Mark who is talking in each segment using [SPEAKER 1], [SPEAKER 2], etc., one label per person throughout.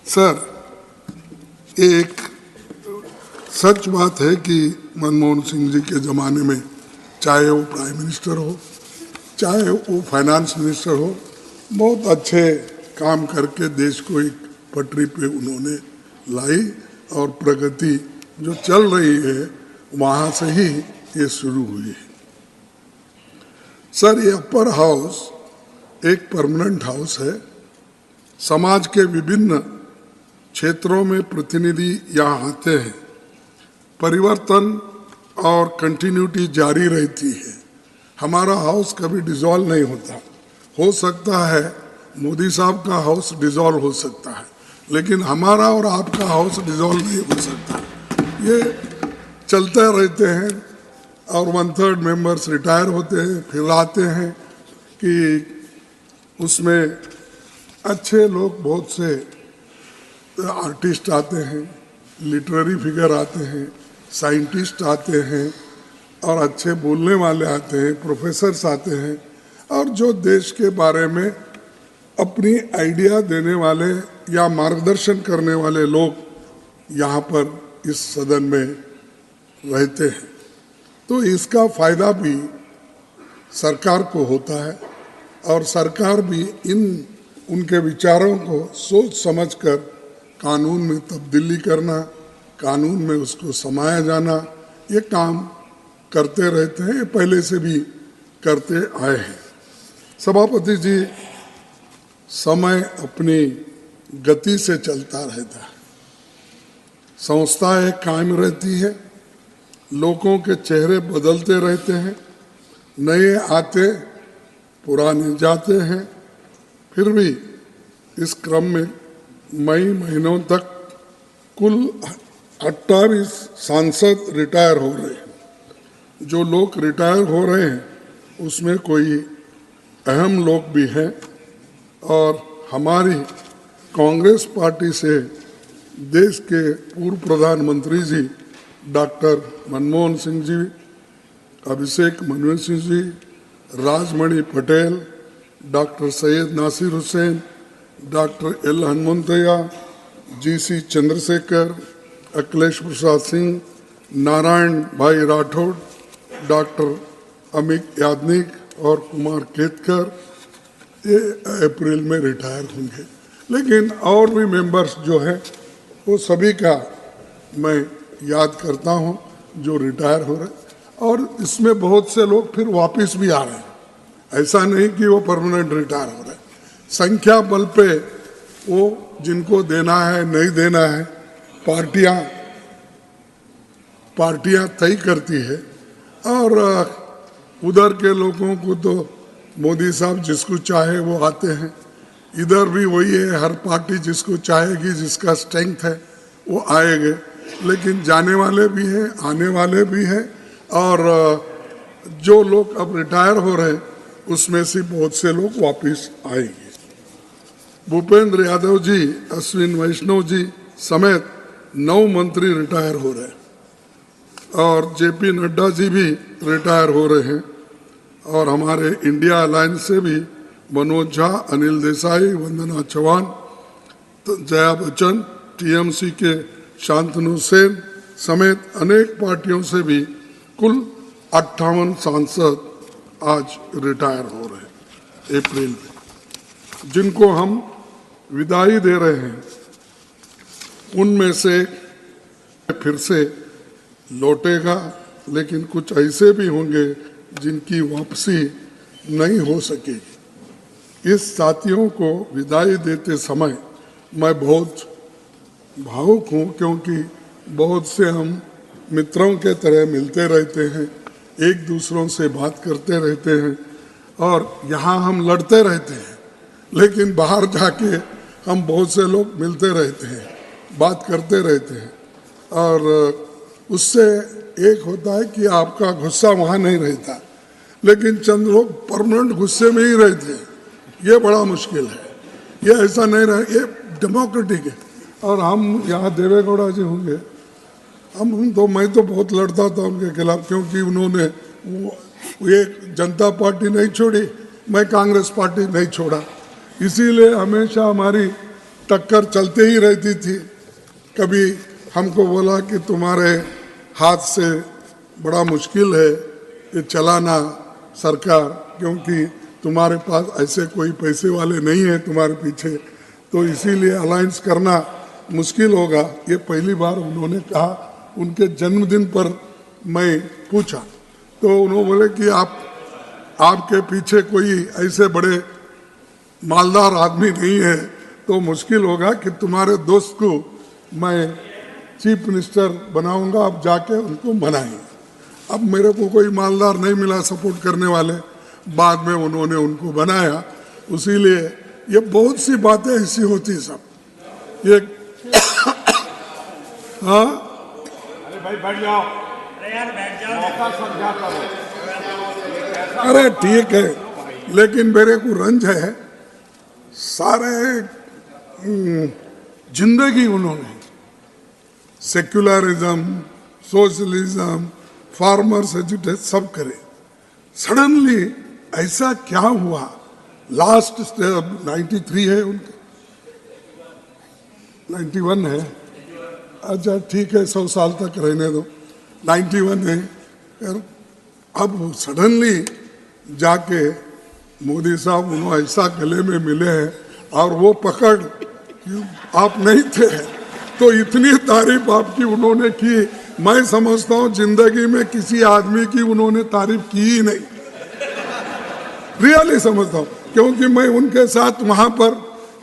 [SPEAKER 1] Sir, एक सच बात है कि मनमोहन सिंह जी के ज़माने में चाहे वो प्राइम मिनिस्टर हो, चाहे वो फाइनेंस मिनिस्टर हो, बहुत अच्छे काम करके देश को एक पटरी पे उन्होंने लाई और प्रगति जो चल रही है वहाँ से ही ये शुरू हुई है। सर, ये अपर हाउस एक परमानेंट हाउस है। समाज के विभिन्न क्षेत्रों में प्रतिनिधि यहाँ आते हैं, परिवर्तन और कंटिन्यूटी जारी रहती है। हमारा हाउस कभी डिसॉल्व नहीं होता। हो सकता है मोदी साहब का हाउस डिसॉल्व हो सकता है, लेकिन हमारा और आपका हाउस डिसॉल्व नहीं हो सकता। ये चलते रहते हैं और 1/3 मेंबर्स रिटायर होते हैं, फिर आते हैं कि उसमें अच्छे लोग, बहुत से आर्टिस्ट आते हैं, लिटरेरी फिगर आते हैं, साइंटिस्ट आते हैं और अच्छे बोलने वाले आते हैं, प्रोफेसर्स आते हैं और जो देश के बारे में अपनी आइडिया देने वाले या मार्गदर्शन करने वाले लोग यहाँ पर इस सदन में रहते हैं। तो इसका फायदा भी सरकार को होता है और सरकार भी उनके विचारों को सोच समझकर कानून में तब्दीली करना, कानून में उसको समाया जाना, ये काम करते रहते हैं, पहले से भी करते आए हैं। सभापति जी, समय अपनी गति से चलता रहता है, संस्थाएं कायम रहती है, लोगों के चेहरे बदलते रहते हैं, नए आते पुराने जाते हैं। फिर भी इस क्रम में मई महीनों तक कुल 28 सांसद रिटायर हो रहे हैं। जो लोग रिटायर हो रहे हैं उसमें कोई अहम लोग भी हैं और हमारी कांग्रेस पार्टी से देश के पूर्व प्रधानमंत्री ji doctor Manmohan Singh ji, Abhishek Manu Singh ji, Rajmani Patel, doctor Syed Nasir Hussain, doctor L Hanumanthaiah, GC Chandrashekhar, Akhilesh Prasad Singh, Narayan bhai Rathore, doctor Amit Yagnik और कुमार केतकर ये अप्रैल में रिटायर होंगे। लेकिन और भी मेंबर्स जो है वो सभी का मैं याद करता हूँ जो रिटायर हो रहे हैं, और इसमें बहुत से लोग फिर वापस भी आ रहे हैं। ऐसा नहीं कि वो परमानेंट रिटायर हो रहे हैं। संख्या बल पे वो जिनको देना है नहीं देना है पार्टियां तय करती है, और उधर के लोगों को तो मोदी साहब जिसको चाहे वो आते हैं, इधर भी वही है, हर पार्टी जिसको चाहेगी, जिसका स्ट्रेंथ है वो आएंगे। लेकिन जाने वाले भी हैं, आने वाले भी हैं, और जो लोग अब रिटायर हो रहे हैं उसमें से बहुत से लोग वापस आएंगे। भूपेंद्र यादव जी, अश्विन वैष्णव जी समेत 9 मंत्री रिटायर हो रहे हैं और जेपी नड्डा जी भी रिटायर हो रहे हैं, और हमारे इंडिया अलायंस से भी मनोज झा, अनिल देसाई, वंदना चौहान, जया बच्चन, टीएमसी के शांतनु सेन समेत अनेक पार्टियों से भी कुल 58 सांसद आज रिटायर हो रहे हैं अप्रैल में। जिनको हम विदाई दे रहे हैं उनमें से फिर से लौटेगा, लेकिन कुछ ऐसे भी होंगे जिनकी वापसी नहीं हो सकेगी। इस साथियों को विदाई देते समय मैं बहुत भावुक हूँ, क्योंकि बहुत से हम मित्रों के तरह मिलते रहते हैं, एक दूसरों से बात करते रहते हैं, और यहाँ हम लड़ते रहते हैं, लेकिन बाहर जाके हम बहुत से लोग मिलते रहते हैं, बात करते रहते हैं, और उससे एक होता है कि आपका गुस्सा वहाँ नहीं रहता, लेकिन चंद लोग परमानेंट गुस्से में ही रहते हैं। ये बड़ा मुश्किल है, ये ऐसा नहीं रहे, ये डेमोक्रेटिक है। और हम यहाँ देवेगौड़ा जी होंगे, मैं तो बहुत लड़ता था उनके खिलाफ, क्योंकि उन्होंने ये जनता पार्टी नहीं छोड़ी, मैं कांग्रेस पार्टी नहीं छोड़ा, इसीलिए हमेशा हमारी टक्कर चलते ही रहती थी। कभी हमको बोला कि तुम्हारे हाथ से बड़ा मुश्किल है ये चलाना सरकार, क्योंकि तुम्हारे पास ऐसे कोई पैसे वाले नहीं है तुम्हारे पीछे, तो इसीलिए अलायंस करना मुश्किल होगा। ये पहली बार उन्होंने कहा। उनके जन्मदिन पर मैं पूछा तो उन्होंने बोले कि आपके पीछे कोई ऐसे बड़े मालदार आदमी नहीं है, तो मुश्किल होगा कि तुम्हारे दोस्त को मैं चीफ मिनिस्टर बनाऊंगा, आप जाके उनको बनाएंगे। अब मेरे को कोई मालदार नहीं मिला सपोर्ट करने वाले, बाद में उन्होंने उनको बनाया। इसीलिए ये बहुत सी बातें ऐसी होती सब ये हाँ
[SPEAKER 2] अरे भाई बैठ जाओ, अरे यार बैठ जाओ, मौका समझा करो।
[SPEAKER 1] अरे ठीक है, लेकिन मेरे को रंज है, सारे जिंदगी उन्होंने सेक्युलरिज्म, सोशलिज्म, फार्मर्स एजुटेशन सब करे। सडनली ऐसा क्या हुआ? लास्ट स्टेप 93 है उनका, 91 है। अच्छा ठीक है, 100 साल तक रहने दो, 91 है। अब सडनली जाके मोदी साहब उन्होंने ऐसा गले में मिले हैं और वो पकड़ आप नहीं थे, तो इतनी तारीफ आपकी उन्होंने की। मैं समझता हूँ जिंदगी में किसी आदमी की उन्होंने तारीफ की ही नहीं, रियली समझता हूँ, क्योंकि मैं उनके साथ वहाँ पर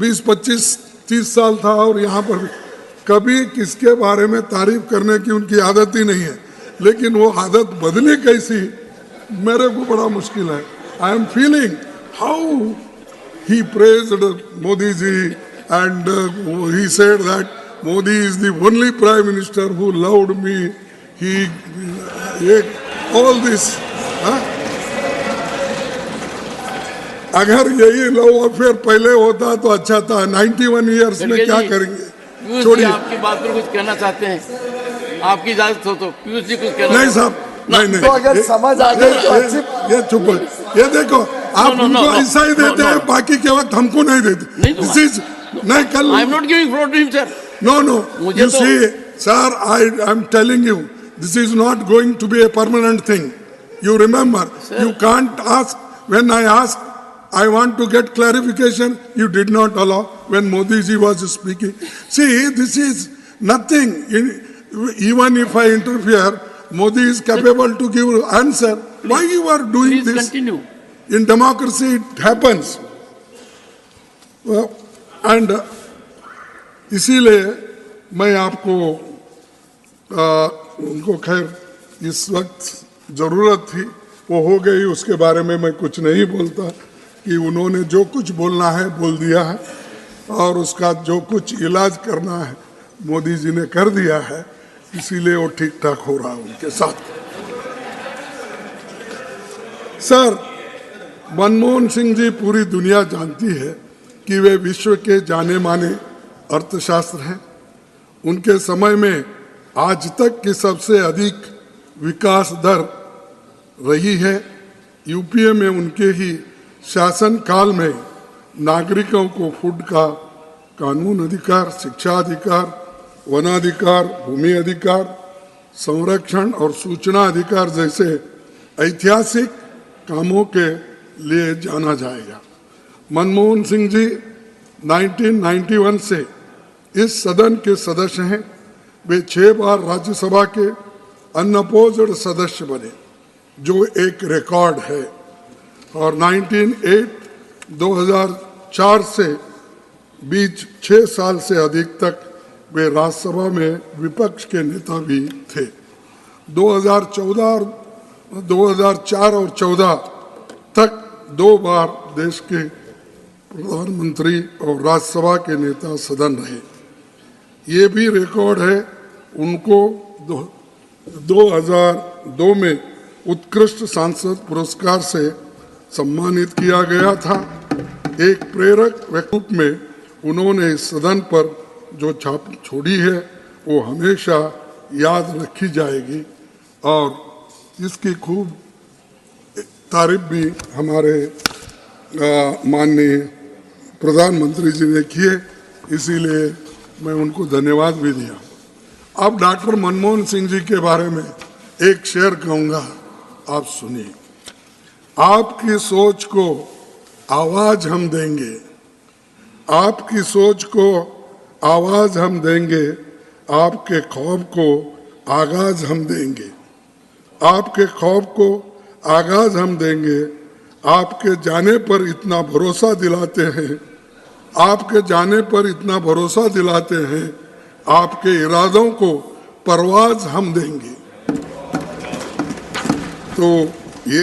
[SPEAKER 1] 20, 25, 30 साल था और यहाँ पर कभी किसके बारे में तारीफ करने की उनकी आदत ही नहीं है। लेकिन वो आदत बदली कैसी, मेरे को बड़ा मुश्किल है। I am feeling how he praised Modi ji and he said that Modi is the only prime minister who loved me. All this. अगर यही लव अफेयर पहले होता तो अच्छा था। 91 इयर्स में क्या करेंगे?
[SPEAKER 3] छोड़िए, आपकी बात पर कुछ कहना चाहते हैं, आपकी इजाजत हो तो पीयूष जी कुछ कहना।
[SPEAKER 1] नहीं साहब, नहीं
[SPEAKER 4] तो अगर समझ आ जाए तो अच्छी।
[SPEAKER 1] ये चुप है, ये देखो आप उनको ऐसा ही देते हैं, बाकी के वक्त हमको नहीं देते। दिस इज नहीं कल
[SPEAKER 3] I am not giving floor to him sir.
[SPEAKER 1] No, you see, sir, I am telling you, this is not going to be a permanent thing. You remember, sir, you can't ask. When I asked, I want to get clarification, you did not allow when Modi ji was speaking. See, this is nothing. Even if I interfere, Modi is capable to give answer. Why you are doing
[SPEAKER 3] Please
[SPEAKER 1] this?
[SPEAKER 3] continue.
[SPEAKER 1] In democracy, it happens. Well, and इसीलिए मैं आपको उनको खैर इस वक्त ज़रूरत थी, वो हो गई, उसके बारे में मैं कुछ नहीं बोलता कि उन्होंने जो कुछ बोलना है बोल दिया है और उसका जो कुछ इलाज करना है मोदी जी ने कर दिया है, इसीलिए वो ठीक ठाक हो रहा है उनके साथ। सर, मनमोहन सिंह जी पूरी दुनिया जानती है कि वे विश्व के जाने माने अर्थशास्त्र हैं। उनके समय में आज तक की सबसे अधिक विकास दर रही है। यूपीए में उनके ही शासन काल में नागरिकों को फूड का कानून अधिकार, शिक्षा अधिकार, वनाधिकार, भूमि अधिकार, संरक्षण और सूचना अधिकार जैसे ऐतिहासिक कामों के लिए जाना जाएगा। मनमोहन सिंह जी 1991 से इस सदन के सदस्य हैं। वे 6 बार राज्यसभा के अनअपोज्ड सदस्य बने, जो एक रिकॉर्ड है, और 2004 से बीच 6 साल से अधिक तक वे राज्यसभा में विपक्ष के नेता भी थे। 2004 और 14 तक 2 बार देश के प्रधानमंत्री और राज्यसभा के नेता सदन रहे। ये भी रिकॉर्ड है। उनको 2002 में उत्कृष्ट सांसद पुरस्कार से सम्मानित किया गया था। एक प्रेरक रूप में उन्होंने इस सदन पर जो छाप छोड़ी है वो हमेशा याद रखी जाएगी और इसकी खूब तारीफ भी हमारे माननीय प्रधानमंत्री जी ने किए। इसीलिए मैं उनको धन्यवाद भी दिया। अब डॉक्टर मनमोहन सिंह जी के बारे में एक शेर कहूंगा, आप सुनिए। आपकी सोच को आवाज हम देंगे, आपकी सोच को आवाज हम देंगे, आपके खौफ को आगाज हम देंगे, आपके खौफ को आगाज हम देंगे। आपके जाने पर इतना भरोसा दिलाते हैं, आपके जाने पर इतना भरोसा दिलाते हैं, आपके इरादों को परवाज हम देंगे। तो